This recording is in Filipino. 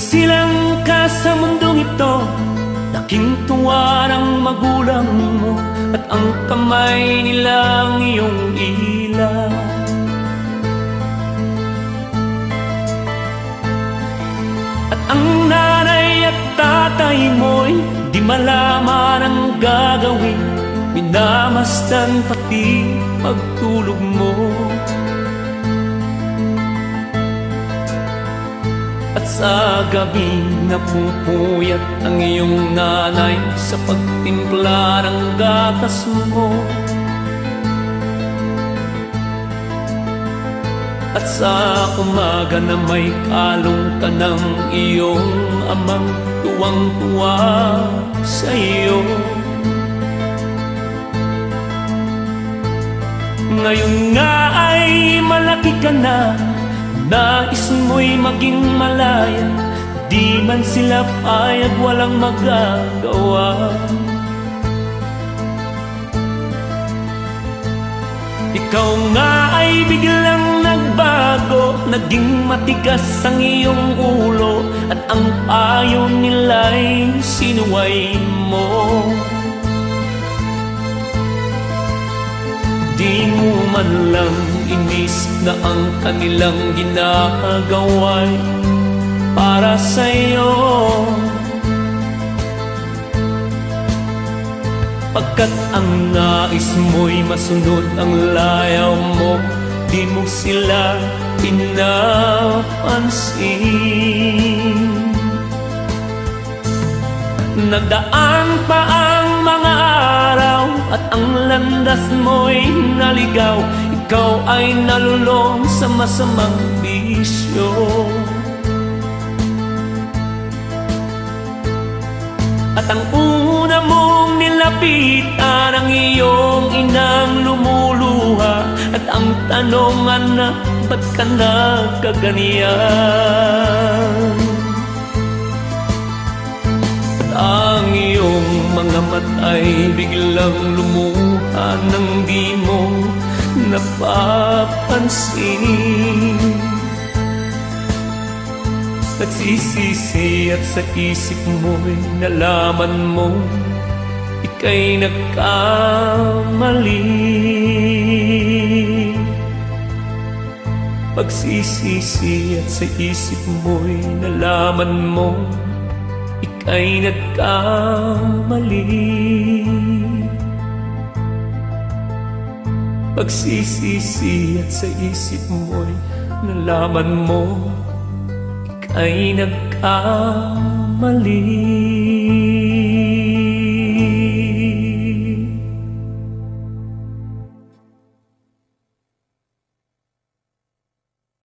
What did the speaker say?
silang ka sa mundong ito, laking tuwa ng magulang mo, at ang kamay nilang iyong ilaw. At ang nanay at tatay mo'y di malaman ang gagawin, minamasdan pati pagtulog mo. At sa gabi napupuyat ang iyong nanay sa pagtimpla ng gatas mo. At sa umaga na may kalong ka ng iyong amang tuwang-tuwa sa iyo. Ngayon nga ay malaki ka na, nais mo'y maging malaya, di man sila payag, walang magagawa. Ikaw nga ay biglang nagbago, naging matigas ang iyong ulo, at ang payo nila'y sinuway mo. Di mo man lang inisip na ang kanilang ginagawa'y para sa'yo. Pagkat ang nais mo'y masunod ang layaw mo, di mo sila pinapansin. Nagdaan pa ang mga araw at ang landas mo'y naligaw, ikaw ay nalulong sa masamang bisyo. At ang una mong nilapitan ang iyong inang lumuluha, at ang tanongan na ba't ka nagkaganyan? At ang iyong mga mata'y biglang lumuha nang di mo napapansin. Nagsisisi at sa isip mo'y nalaman mo ika'y nagkamali. Pagsisisi at sa isip mo'y nalaman mo ika'y nagkamali. Pagsisisi at sa isip mo'y nalaman mo ay nagkamali.